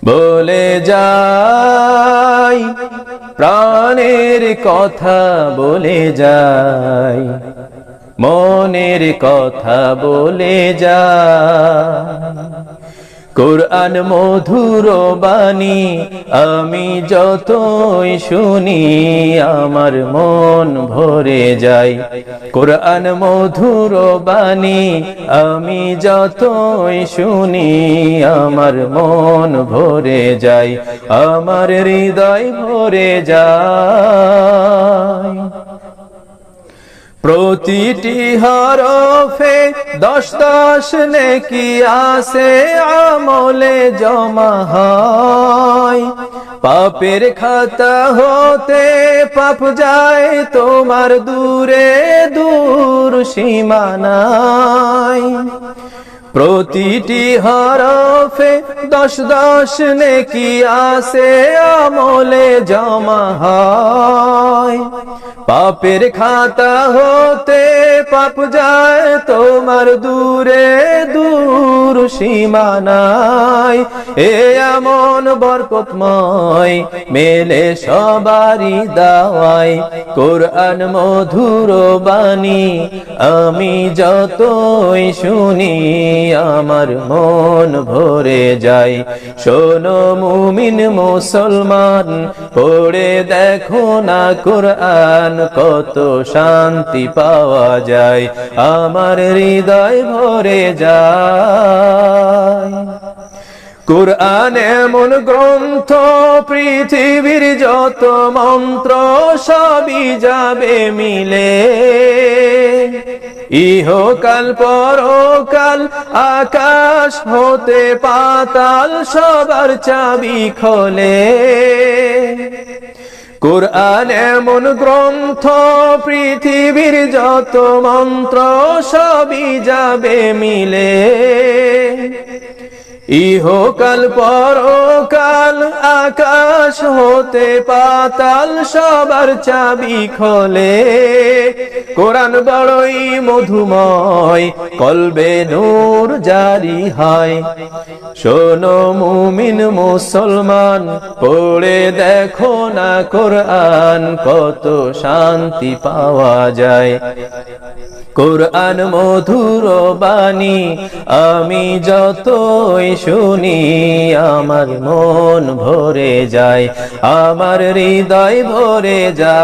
বলে যাই প্রাণের কথা বলে যাই, মনের কথা বলে যাই। কোরআন মধুর বাণী আমি যতই শুনি আমার মন ভরে যায়। কোরআন মধুর বাণী আমি যতই শুনি আমার মন ভরে যায়, আমার হৃদয় ভরে যায়। প্রতিটি হরফে 10 নেকি আছে আমলে জমা হয়। পাপের খাতা হতে পাপ যায় তোমার দূরে দূর সীমানায়। প্রতিটি হরফে 10 নেকি আছে আমলে জমা হয়। পাপের খাতা হতে পাপ যায় তোমার দূরে দূর সীমানায়। এ এমন বরকতময় মেলে সবারই দাওয়ায়, কোরআন মধুর বাণী আমি যতই শুনি আমার মন ভরে যায়। শোনো মুমিন মুসলমান, পড়ে দেখো না কোরআন, কত শান্তি পাওয়া যায়, আমার হৃদয় ভরে যায়। কোরআন এমন গ্রন্থ পৃথিবীর যত মন্ত্র সবই যাবে মিলে। ইহকাল পরকাল আকাশ হতে পাতাল সবার চাবি খোলে। কোরআন এমন গ্রন্থ পৃথিবীর যত মন্ত্র সবই যাবে মিলে। ইহকাল পরকাল আকাশ হতে পাতাল সবার চাবি খোলে। কোরআন বড়ই মধুময় কলবে নূর জারি হয়। শোনো মুমিন মুসলমান, পড়ে দেখো না কোরআন, কত শান্তি পাওয়া যায়। কোরআন মধুর বাণী আমি যতই শুনি আমার মন ভরে যায়, আমার হৃদয় ভরে যায়।